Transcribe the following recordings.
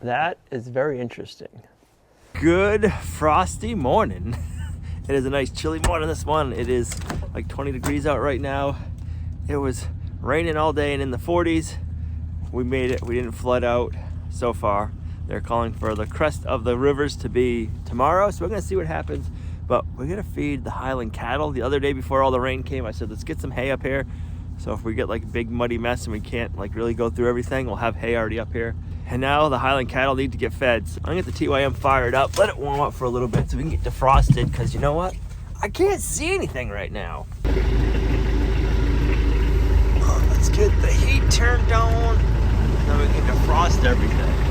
That is very interesting. Good frosty morning. It is a nice chilly morning this one. It is like 20 degrees out right now. It was raining all day and in the 40s. We made it. We didn't flood out so far. They're calling for the crest of the rivers to be tomorrow, so we're gonna see what happens. But we're gonna feed the Highland cattle. The other day before all the rain came, I said, let's get some hay up here. So if we get like a big muddy mess and we can't like really go through everything, we'll have hay already up here. And now the Highland cattle need to get fed. So I'm gonna get the TYM fired up, let it warm up for a little bit so we can get defrosted, because you know what? I can't see anything right now. Oh, let's get the heat turned on, and then we can defrost everything.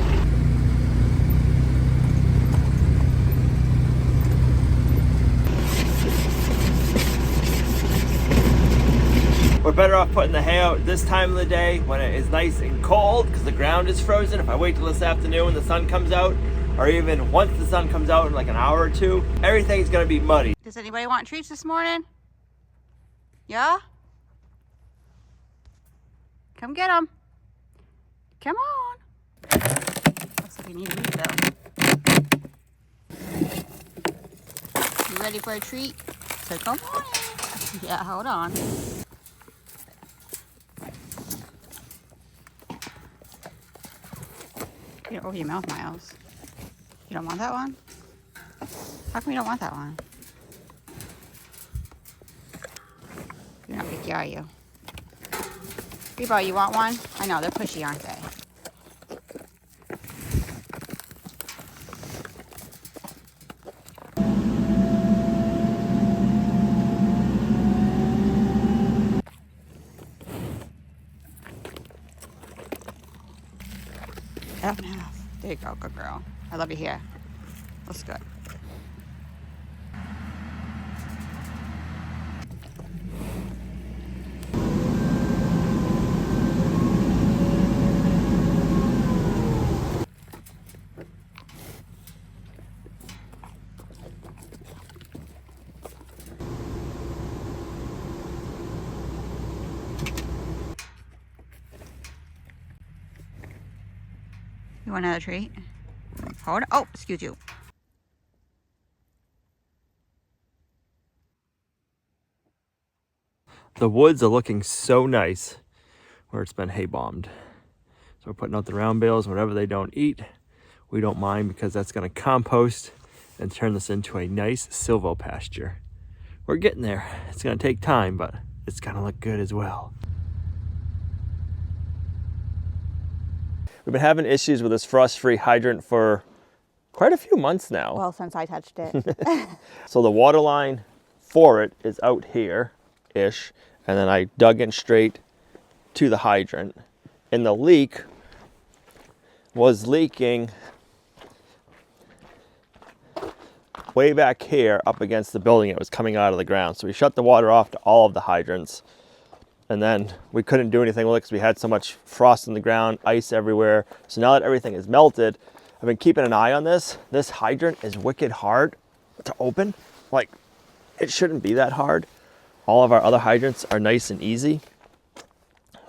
We're better off putting the hay out this time of the day when it is nice and cold, because the ground is frozen. If I wait till this afternoon when the sun comes out, or even once the sun comes out in like an hour or two, everything's gonna be muddy. Does anybody want treats this morning? Yeah? Come get them. Come on. Looks like we need a refill. You ready for a treat? So come on. Yeah, hold on. Get it over your mouth, Miles. You don't want that one? How come you don't want that one? You're not picky, are you? Rebo, you want one? I know, they're pushy, aren't they? Half and half. There you go, good girl. I love you here. Looks good. You want another treat? Hold on. Oh, excuse you. The woods are looking so nice where it's been hay bombed. So we're putting out the round bales, whatever they don't eat, we don't mind, because that's gonna compost and turn this into a nice silvo pasture. We're getting there. It's gonna take time, but it's gonna look good as well. We've been having issues with this frost-free hydrant for quite a few months now. Well, since I touched it. So the water line for it is out here-ish, and then I dug in straight to the hydrant. And the leak was leaking way back here up against the building. It was coming out of the ground. So we shut the water off to all of the hydrants. And then we couldn't do anything with it because we had so much frost in the ground, ice everywhere. So now that everything is melted, I've been keeping an eye on this. This hydrant is wicked hard to open. Like, it shouldn't be that hard. All of our other hydrants are nice and easy.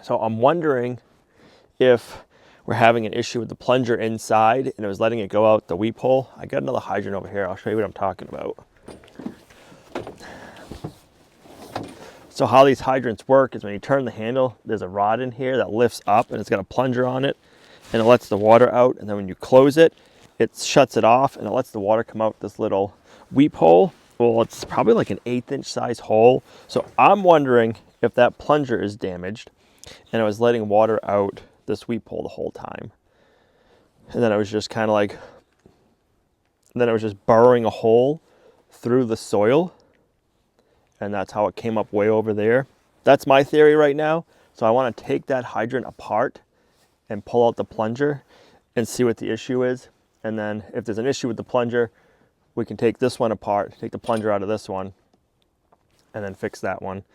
So I'm wondering if we're having an issue with the plunger inside and it was letting it go out the weep hole. I got another hydrant over here. I'll show you what I'm talking about. So how these hydrants work is when you turn the handle, there's a rod in here that lifts up and it's got a plunger on it, and it lets the water out. And then when you close it, it shuts it off and it lets the water come out this little weep hole. Well, it's probably like an 1/8 inch size hole. So I'm wondering if that plunger is damaged and it was letting water out this weep hole the whole time. And then it was just kind of like, and then it was just burrowing a hole through the soil. And that's how it came up way over there. That's my theory right now. So I want to take that hydrant apart and pull out the plunger and see what the issue is. And then if there's an issue with the plunger, we can take this one apart, take the plunger out of this one, and then fix that one.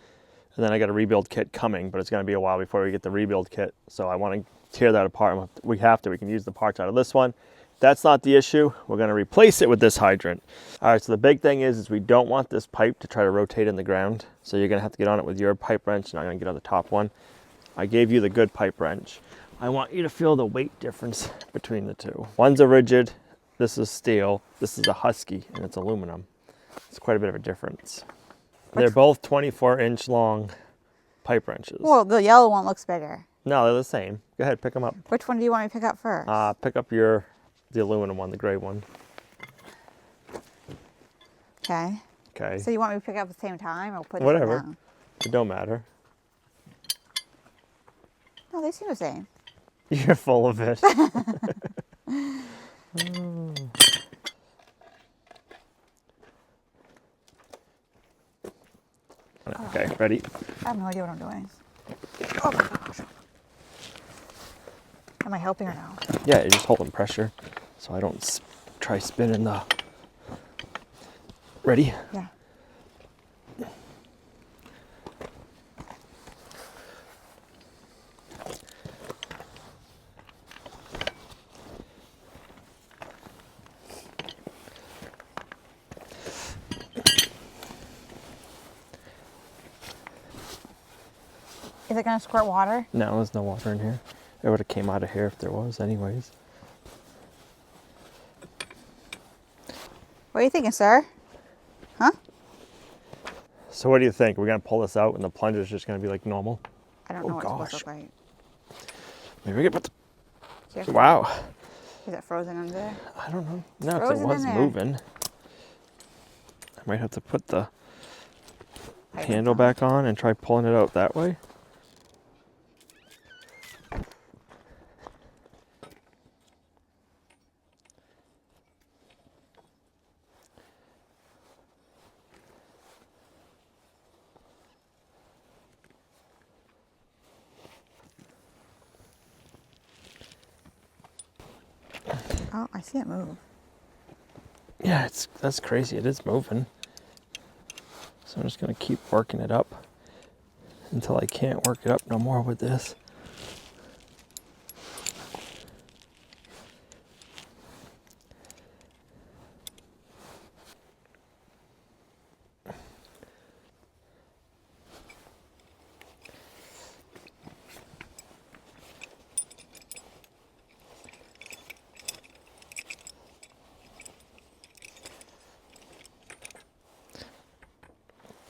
And then I got a rebuild kit coming, but it's going to be a while before we get the rebuild kit. So I want to tear that apart. We can use the parts out of this one. That's not the issue. We're going to replace it with this hydrant. All right, so the big thing is we don't want this pipe to try to rotate in the ground. So you're going to have to get on it with your pipe wrench. You're not going to get on the top one. I gave you the good pipe wrench. I want you to feel the weight difference between the two. One's a rigid, this is steel, this is a husky, and it's aluminum. It's quite a bit of a difference. They're both 24-inch long pipe wrenches. Well, the yellow one looks bigger. No, they're the same. Go ahead, pick them up. Which one do you want me to pick up first? Pick up the aluminum one, the gray one. Okay. Okay. So you want me to pick up at the same time or put this Whatever. one down? It don't matter. No, they seem the same. You're full of it. Okay, ready? I have no idea what I'm doing. Oh my gosh. Am I helping or no? Yeah, you're just holding pressure so I don't try spinning the... Ready? Yeah. Is it going to squirt water? No, there's no water in here. It would have came out of here if there was anyways. What are you thinking, sir? Huh? So what do you think? We're going to pull this out and the plunger's just going to be like normal? I don't know what it's supposed to look like. Maybe we can put the... Seriously? Wow. Is it frozen under there? I don't know. No, 'cause it frozen was in there. moving. I might have to put the Hydrant handle on. back on and try pulling it out that way. Oh, I see it move. Yeah, that's crazy. It is moving. So I'm just gonna keep working it up until I can't work it up no more with this.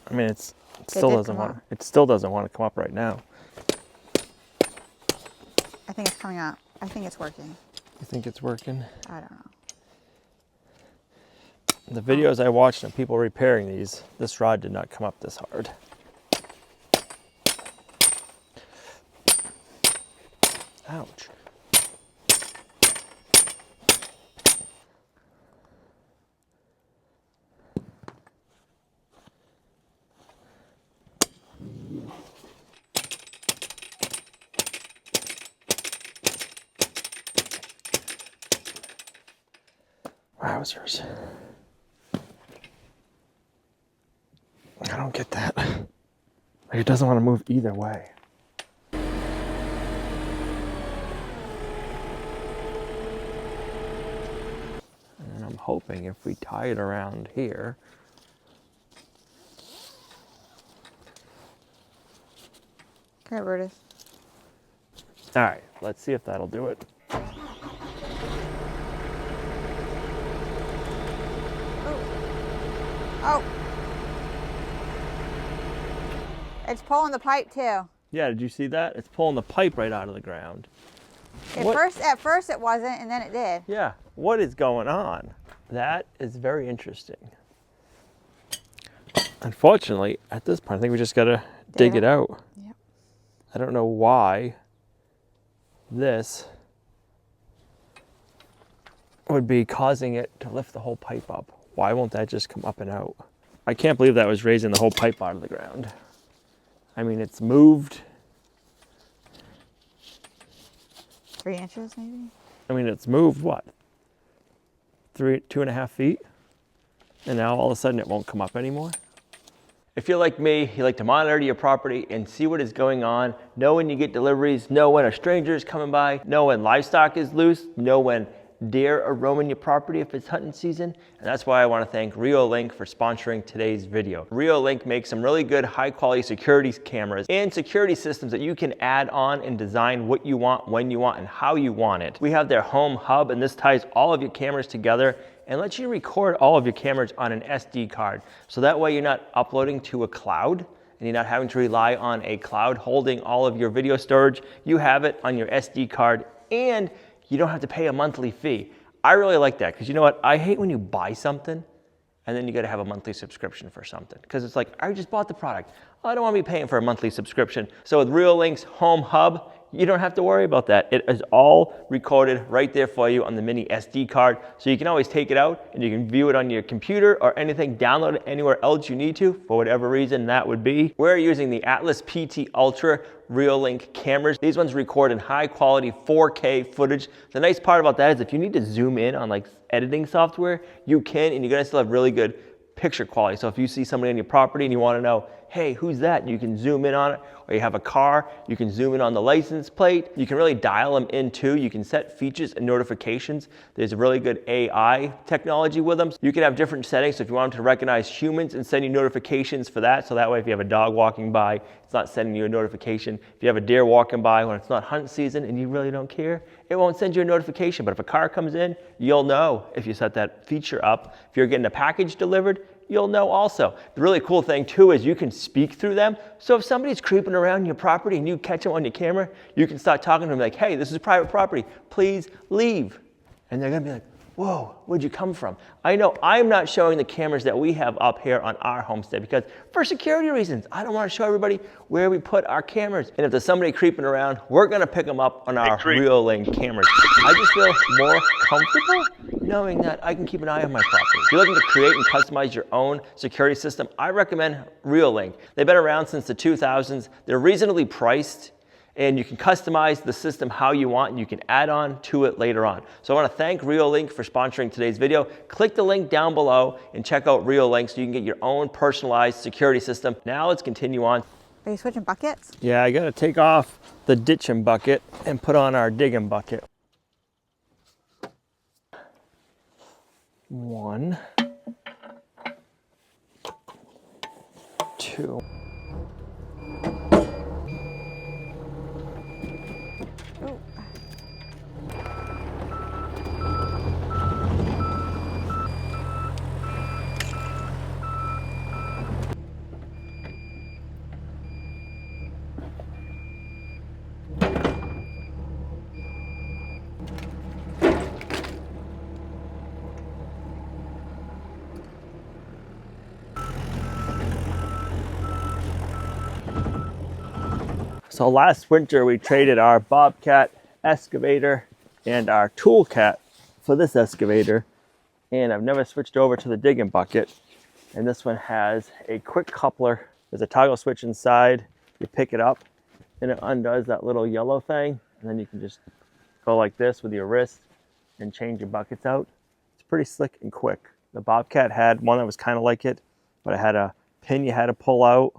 I mean, it still did doesn't come want up. it still doesn't want to come up right now. I think it's coming up. I think it's working. You think it's working? I don't know. The videos I watched of people repairing these, this rod did not come up this hard. Ouch. Wowzers. I don't get that. Like, it doesn't want to move either way. And I'm hoping if we tie it around here. Okay, Brutus. All right, let's see if that'll do it. Oh. It's pulling the pipe too. Yeah, did you see that? It's pulling the pipe right out of the ground. At first it wasn't, and then it did. Yeah, what is going on? That is very interesting. Unfortunately, at this point, I think we just gotta dig it out. Yep. I don't know why this would be causing it to lift the whole pipe up. Why won't that just come up and out? I can't believe that was raising the whole pipe out of the ground. I mean, it's moved. 3 inches, maybe? I mean, it's moved, what? 2.5 feet? And now all of a sudden it won't come up anymore? If you're like me, you like to monitor your property and see what is going on, know when you get deliveries, know when a stranger is coming by, know when livestock is loose, know when deer are roaming your property if it's hunting season. And that's why I want to thank Reolink for sponsoring today's video. Reolink makes some really good high quality security cameras and security systems that you can add on and design what you want, when you want, and how you want it. We have their home hub, and this ties all of your cameras together and lets you record all of your cameras on an SD card. So that way you're not uploading to a cloud and you're not having to rely on a cloud holding all of your video storage. You have it on your SD card and you don't have to pay a monthly fee. I really like that because you know what? I hate when you buy something and then you got to have a monthly subscription for something because it's like, I just bought the product. I don't want to be paying for a monthly subscription. So with Reolink's Home Hub, you don't have to worry about that. It is all recorded right there for you on the mini SD card. So you can always take it out and you can view it on your computer or anything, download it anywhere else you need to for whatever reason that would be. We're using the Atlas PT Ultra Reolink cameras. These ones record in high quality 4K footage. The nice part about that is if you need to zoom in on like editing software, you can, and you're gonna still have really good picture quality. So if you see somebody on your property and you want to know, hey, who's that? You can zoom in on it. Or you have a car, you can zoom in on the license plate. You can really dial them in too. You can set features and notifications. There's a really good AI technology with them. You can have different settings. So if you want them to recognize humans and send you notifications for that. So that way if you have a dog walking by, it's not sending you a notification. If you have a deer walking by when it's not hunt season and you really don't care, it won't send you a notification. But if a car comes in, you'll know if you set that feature up. If you're getting a package delivered, you'll know also. The really cool thing too is you can speak through them. So if somebody's creeping around your property and you catch them on your camera, you can start talking to them like, hey, this is private property, please leave. And they're gonna be like, whoa, where'd you come from? I know I'm not showing the cameras that we have up here on our homestead because for security reasons, I don't want to show everybody where we put our cameras. And if there's somebody creeping around, we're gonna pick them up on our Reolink cameras. I just feel more comfortable knowing that I can keep an eye on my property. If you're looking to create and customize your own security system, I recommend Reolink. They've been around since the 2000s. They're reasonably priced, and you can customize the system how you want, and you can add on to it later on. So I want to thank Reolink for sponsoring today's video. Click the link down below and check out Reolink so you can get your own personalized security system. Now let's continue on. Are you switching buckets? Yeah, I got to take off the ditching bucket and put on our digging bucket. 1, 2. Oh. So last winter we traded our Bobcat excavator and our Toolcat for this excavator, and I've never switched over to the digging bucket. And this one has a quick coupler. There's a toggle switch inside. You pick it up and it undoes that little yellow thing, and then you can just go like this with your wrist and change your buckets out. It's pretty slick and quick. The Bobcat had one that was kind of like it, but it had a pin you had to pull out,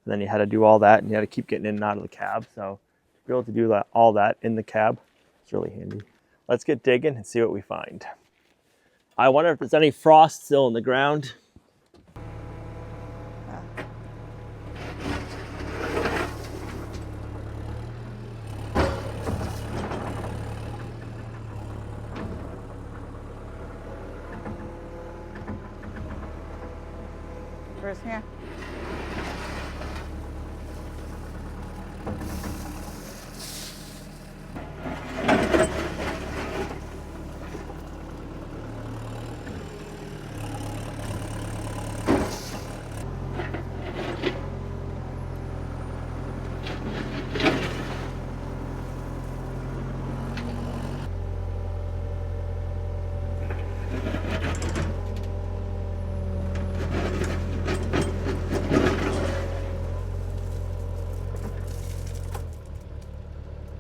and then you had to do all that, and you had to keep getting in and out of the cab. So to be able to do that, all that in the cab, it's really handy. Let's get digging and see what we find. I wonder if there's any frost still in the ground. Where's here?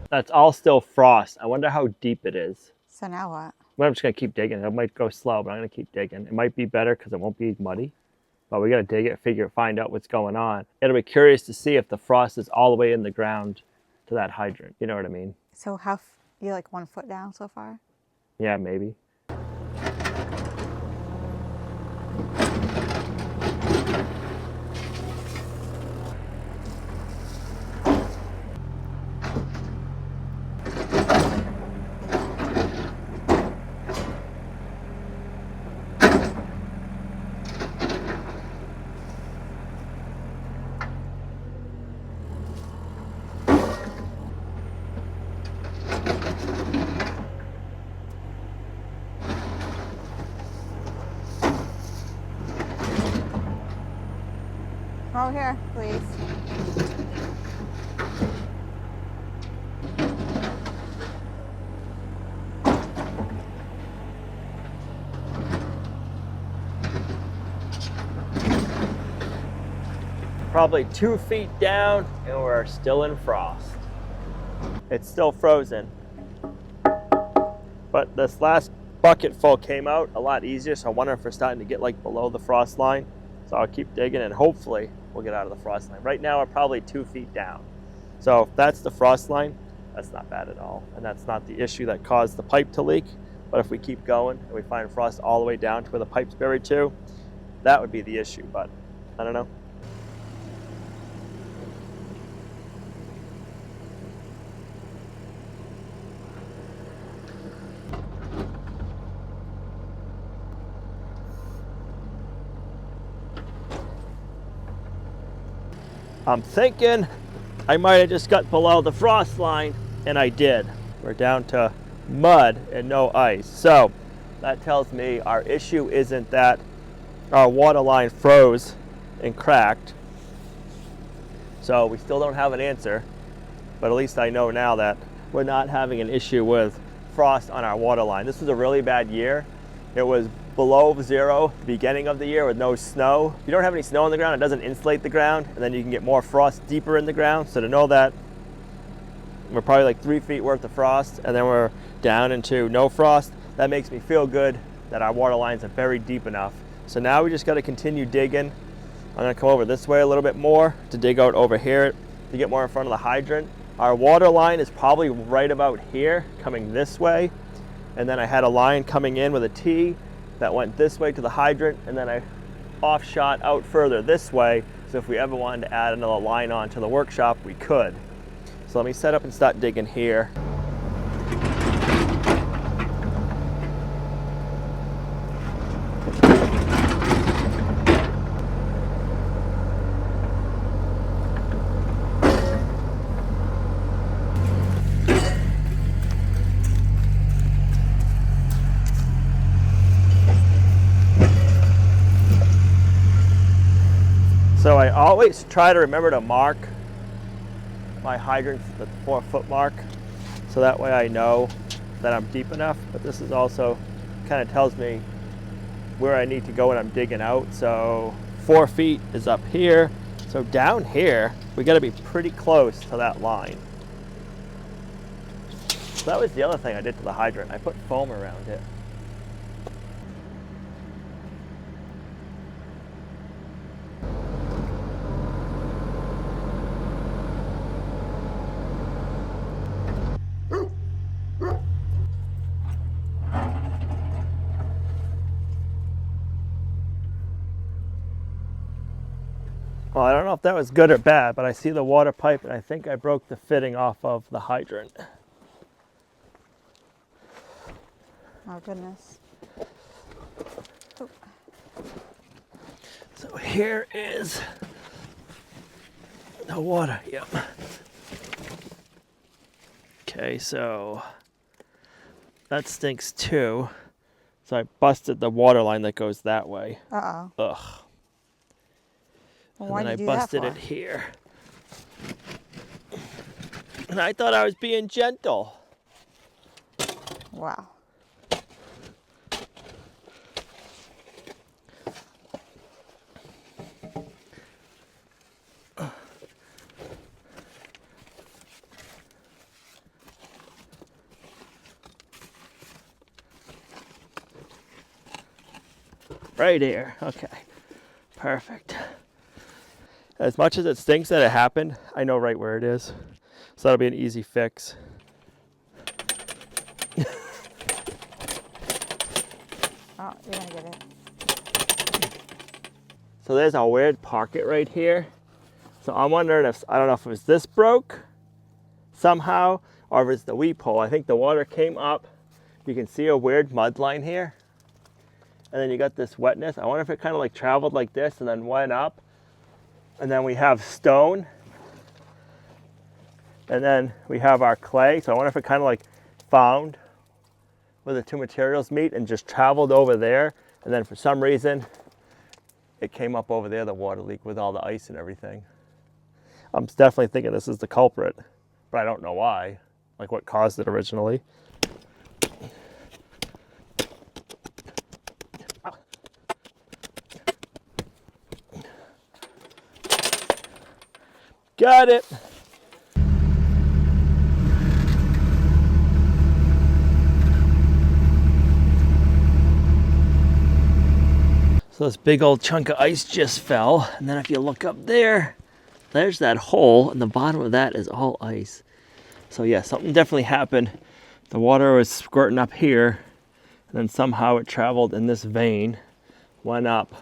That's all still frost. I wonder how deep it is. So now what? Well, I'm just gonna keep digging. It might go slow, but I'm gonna keep digging. It might be better because it won't be muddy, but we gotta dig it, find out what's going on. It'll be curious to see if the frost is all the way in the ground to that hydrant. You know what I mean? So you're like 1 foot down so far? Yeah, maybe. Oh, here, please. Probably 2 feet down and we're still in frost. It's still frozen. But this last bucket full came out a lot easier, so I wonder if we're starting to get like below the frost line. So I'll keep digging and hopefully we'll get out of the frost line. Right now we're probably 2 feet down. So if that's the frost line, that's not bad at all. And that's not the issue that caused the pipe to leak. But if we keep going and we find frost all the way down to where the pipe's buried to, that would be the issue, but I don't know. I'm thinking I might have just got below the frost line, and I did. We're down to mud and no ice. So that tells me our issue isn't that our water line froze and cracked. So we still don't have an answer, but at least I know now that we're not having an issue with frost on our water line. This was a really bad year. It was below zero at the beginning of the year with no snow. If you don't have any snow on the ground, it doesn't insulate the ground, and then you can get more frost deeper in the ground. So to know that we're probably like 3 feet worth of frost and then we're down into no frost, that makes me feel good that our water lines are buried deep enough. So now we just got to continue digging. I'm going to come over this way a little bit more to dig out over here to get more in front of the hydrant. Our water line is probably right about here, coming this way. And then I had a line coming in with a T that went this way to the hydrant, and then I offshot out further this way. So if we ever wanted to add another line on to the workshop, we could. So let me set up and start digging here. So I always try to remember to mark my hydrants at the 4 foot mark, so that way I know that I'm deep enough, but this is also kind of tells me where I need to go when I'm digging out. So 4 feet is up here, so down here we got to be pretty close to that line. So that was the other thing I did to the hydrant. I put foam around it. Well, I don't know if that was good or bad, but I see the water pipe and I think I broke the fitting off of the hydrant. Oh, goodness. Oh. So here is the water, yep. Okay, so that stinks too. So I busted the water line that goes that way. Uh-oh. Ugh. Well, And why then did I you do that busted for? it here. And I thought I was being gentle. Wow. Right here. Okay. Perfect. As much as it stinks that it happened, I know right where it is. So that'll be an easy fix. Oh, you're gonna get it. So there's a weird pocket right here. So I'm wondering if, I don't know if it was this broke somehow, or if it's the weep hole. I think the water came up. You can see a weird mud line here. And then you got this wetness. I wonder if it kind of like traveled like this and then went up. And then we have stone. And then we have our clay. So I wonder if it kind of like found where the two materials meet and just traveled over there. And then for some reason, it came up over there, the water leak with all the ice and everything. I'm definitely thinking this is the culprit, but I don't know why, like what caused it originally. Got it. So this big old chunk of ice just fell, and then if you look up there, there's that hole, and the bottom of that is all ice. So yeah, something definitely happened. The water was squirting up here, and then somehow it traveled in this vein, went up,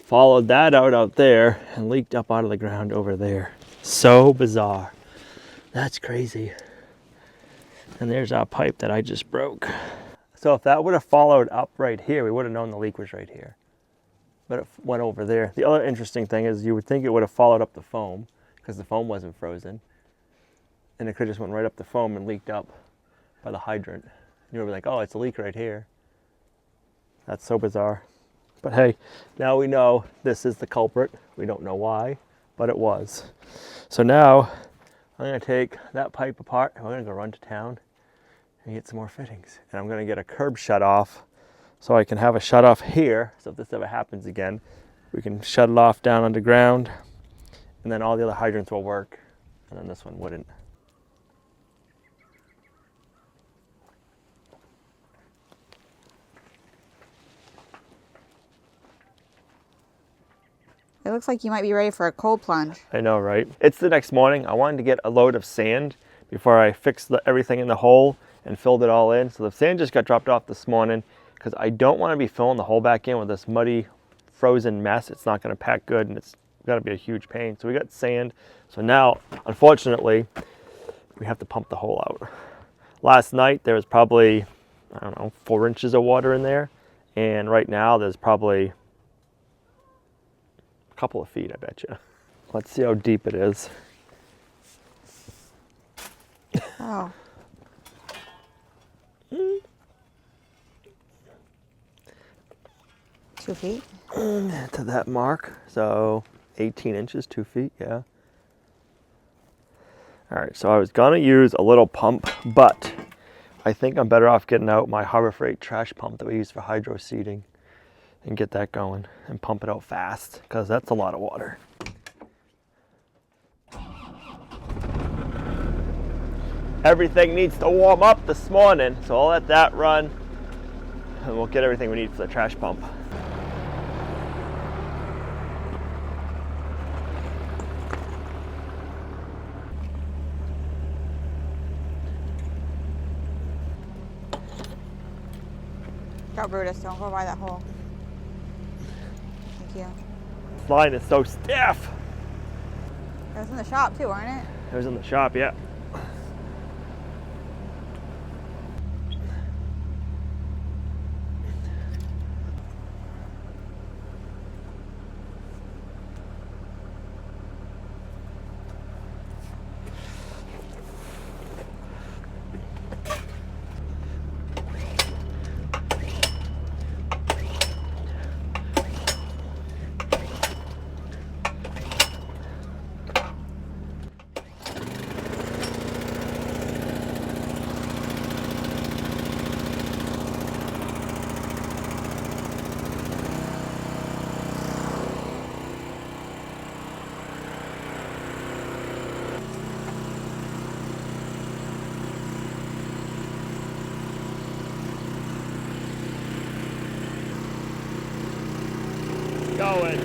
followed that out there, and leaked up out of the ground over there. So bizarre. That's crazy. And there's our pipe that I just broke. So if that would have followed up right here, we would have known the leak was right here. But it went over there. The other interesting thing is you would think it would have followed up the foam because the foam wasn't frozen. And it could have just went right up the foam and leaked up by the hydrant. You would be like, oh, it's a leak right here. That's so bizarre. But hey, now we know this is the culprit. We don't know why, but it was. So now I'm gonna take that pipe apart and we're gonna go run to town and get some more fittings. And I'm gonna get a curb shut off so I can have a shut off here. So if this ever happens again, we can shut it off down underground and then all the other hydrants will work and then this one wouldn't. It looks like you might be ready for a cold plunge. I know, right? It's the next morning. I wanted to get a load of sand before I fixed everything in the hole and filled it all in. So the sand just got dropped off this morning because I don't want to be filling the hole back in with this muddy, frozen mess. It's not going to pack good and it's going to be a huge pain. So we got sand. So now, unfortunately, we have to pump the hole out. Last night there was probably, I don't know, 4 inches of water in there. And right now there's probably a couple of feet, I bet you. Let's see how deep it is. Oh. 2 feet? To that mark, so 18 inches, 2 feet, yeah. All right, so I was gonna use a little pump, but I think I'm better off getting out my Harbor Freight trash pump that we use for hydro seeding and get that going and pump it out fast because that's a lot of water. Everything needs to warm up this morning, so I'll let that run and we'll get everything we need for the trash pump. Go, Brutus, don't go by that hole. Thank you. This line is so stiff. It was in the shop too, wasn't it? It was in the shop, yeah. Going.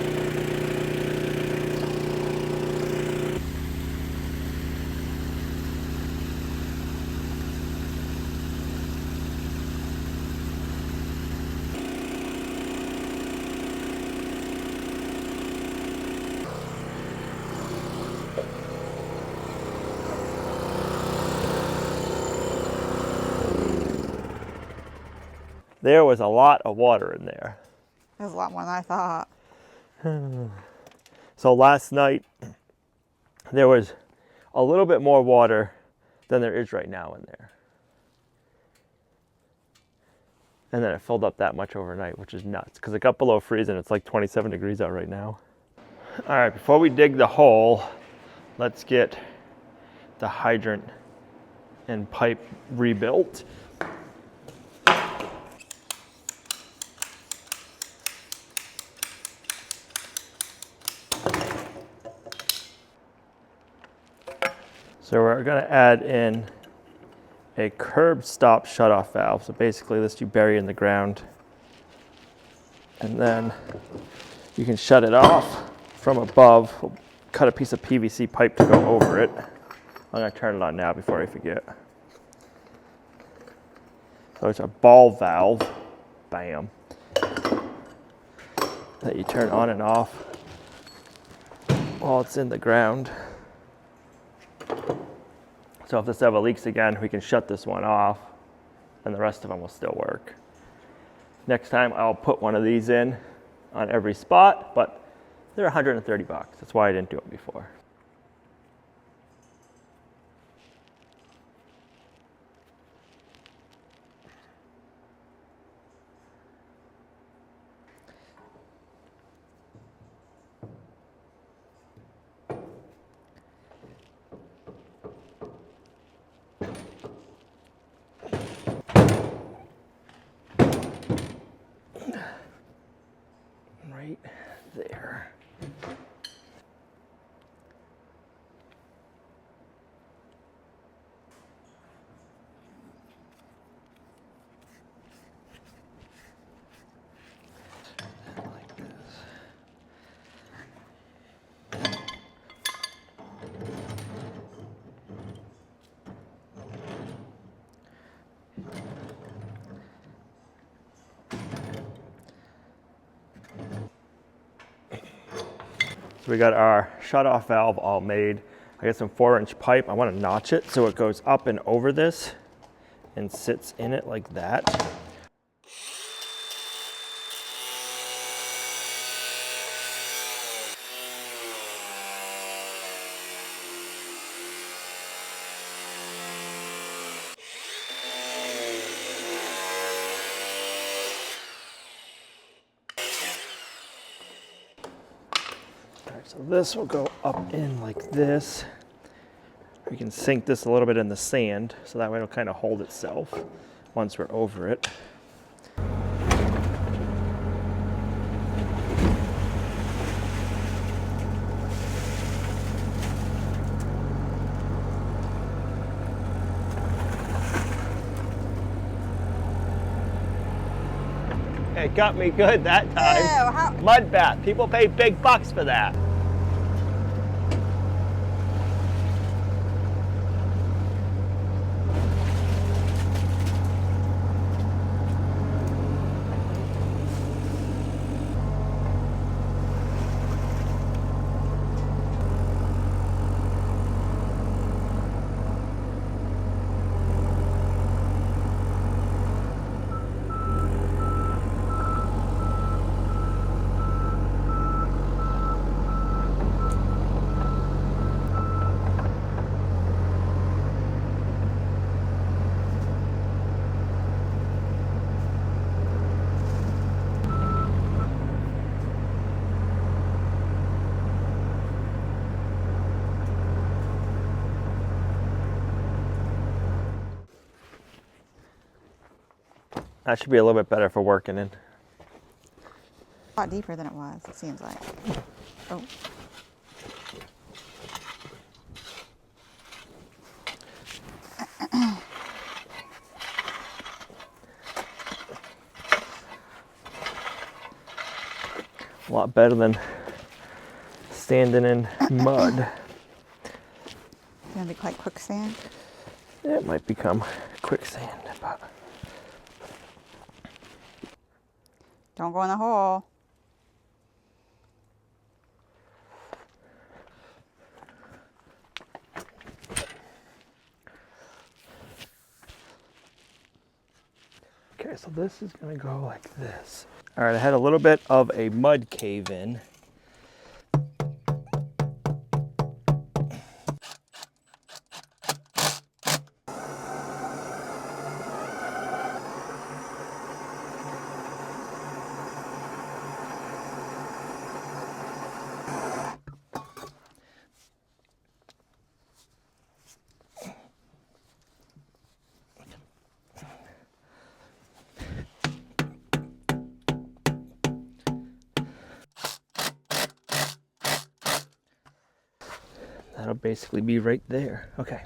There was a lot of water in there. There's a lot more than I thought. So last night, there was a little bit more water than there is right now in there. And then it filled up that much overnight, which is nuts, because it got below freezing. It's like 27 degrees out right now. All right, before we dig the hole, let's get the hydrant and pipe rebuilt. So we're gonna add in a curb stop shutoff valve. So basically this you bury in the ground, and then you can shut it off from above. We'll cut a piece of PVC pipe to go over it. I'm gonna turn it on now before I forget. So it's a ball valve, bam, that you turn on and off while it's in the ground. So if this ever leaks again, we can shut this one off and the rest of them will still work. Next time I'll put one of these in on every spot, but they're 130 bucks. That's why I didn't do it before. Right there. Like this. So we got our shutoff valve all made. I got some 4-inch pipe. I want to notch it so it goes up and over this and sits in it like that. So this will go up in like this. We can sink this a little bit in the sand so that way it'll kind of hold itself once we're over it. It got me good that time. Ew, Mud bath. People pay big bucks for that. That should be a little bit better for working in. a lot deeper than it was, it seems like. Oh. A lot better than standing in mud. It's gonna be quite quicksand. It might become quicksand, but Don't go in the hole. okay, so this is gonna go like this. All right, I had a little bit of a mud cave in. That'll basically be right there. Okay.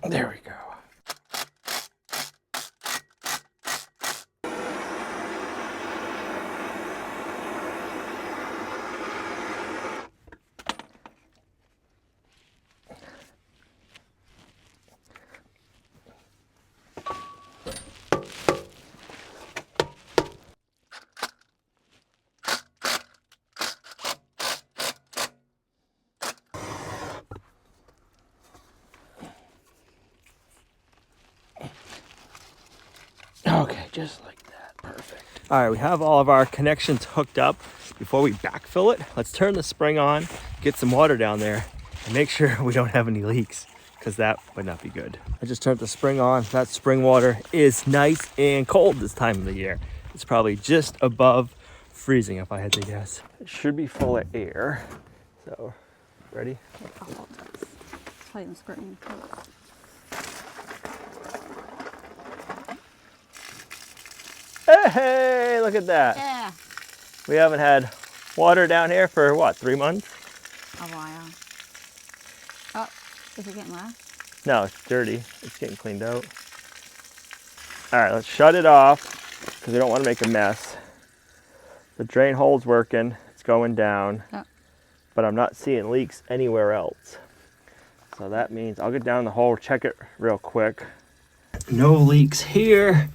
There we go. Okay, just like that. Perfect. All right, we have all of our connections hooked up. Before we backfill it, let's turn the spring on, get some water down there, and make sure we don't have any leaks, because that would not be good. I just turned the spring on. That spring water is nice and cold this time of the year. It's probably just above freezing if I had to guess. It should be full of air. So, ready? I'll hold this. It's probably gonna squirt me. Hey, look at that. Yeah. We haven't had water down here for what, 3 months? A while. Oh, is it getting less? No, it's dirty. It's getting cleaned out. All right, let's shut it off because we don't want to make a mess. The drain hole's working. It's going down. Oh. But I'm not seeing leaks anywhere else. So that means I'll get down the hole, check it real quick. No leaks here.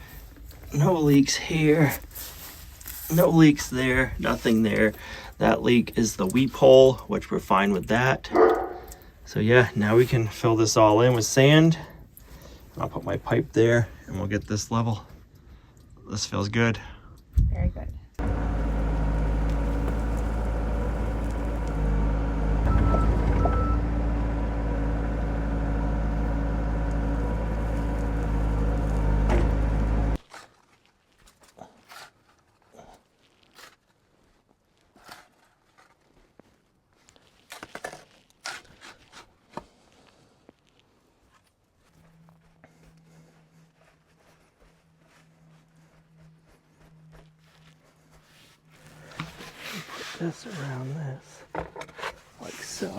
No leaks here. No leaks there. Nothing there. That leak is the weep hole, which we're fine with that. So yeah, now we can fill this all in with sand. I'll put my pipe there and we'll get this level. This feels good. Very good. This around this, like so.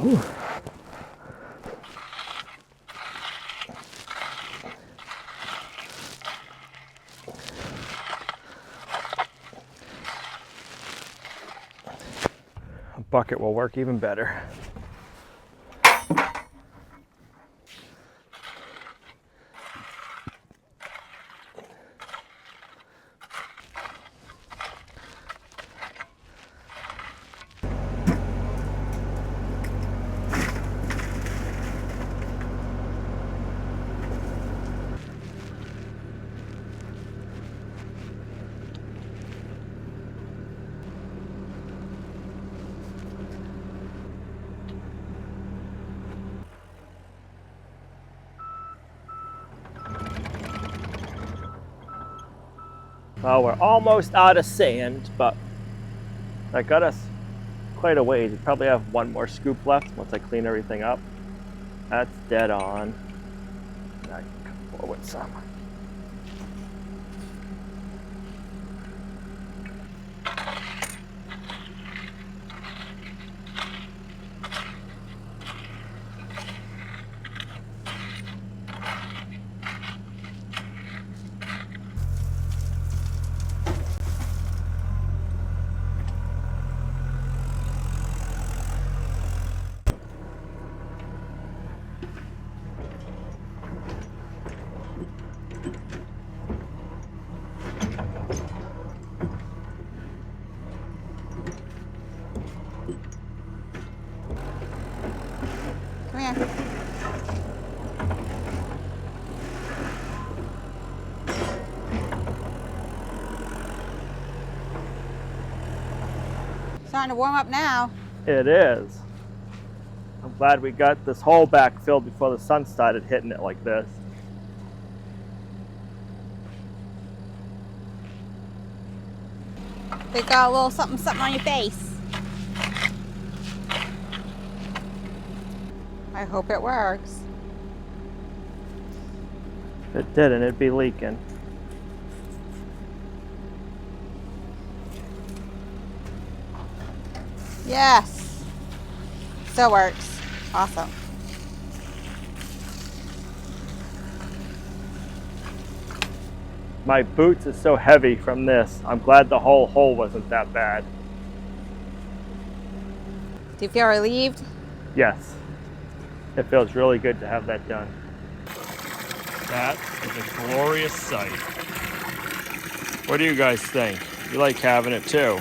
A bucket will work even better. Well, we're almost out of sand, but that got us quite a ways. We probably have one more scoop left once I clean everything up. That's dead on. I can come forward some. Come here. Starting to warm up now. It is. I'm glad we got this hole back filled before the sun started hitting it like this. They got a little something on your face. I hope it works. If it didn't, it'd be leaking. Yes. Still works. Awesome. My boots are so heavy from this. I'm glad the whole hole wasn't that bad. Do you feel relieved? Yes. It feels really good to have that done. That is a glorious sight. What do you guys think? You like having it too?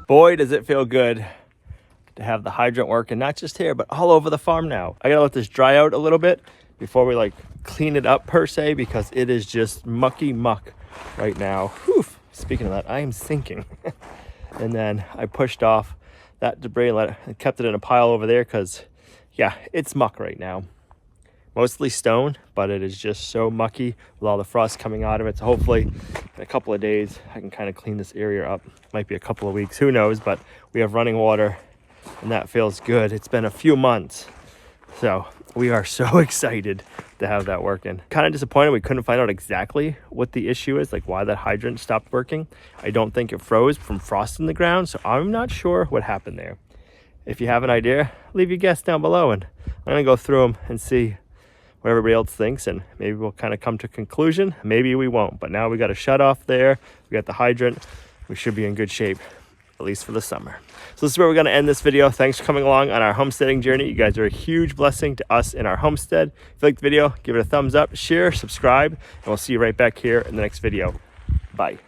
Boy, does it feel good to have the hydrant working, not just here, but all over the farm now. I gotta let this dry out a little bit before we like clean it up per se, because it is just mucky muck right now. Whew. Speaking of that, I am sinking. And then I pushed off that debris and kept it in a pile over there because, yeah, it's muck right now. Mostly stone, but it is just so mucky with all the frost coming out of it. So hopefully in a couple of days, I can kind of clean this area up. Might be a couple of weeks, who knows, but we have running water and that feels good. It's been a few months. So we are so excited to have that working. Kind of disappointed we couldn't find out exactly what the issue is, like why that hydrant stopped working. I don't think it froze from frost in the ground, so I'm not sure what happened there. If you have an idea, leave your guess down below and I'm gonna go through them and see what everybody else thinks, and maybe we'll kind of come to a conclusion. Maybe we won't, but now we got a shut off there. We got the hydrant. We should be in good shape, at least for the summer. So this is where we're going to end this video. Thanks for coming along on our homesteading journey. You guys are a huge blessing to us in our homestead. If you liked the video, give it a thumbs up, share, subscribe, and we'll see you right back here in the next video. Bye.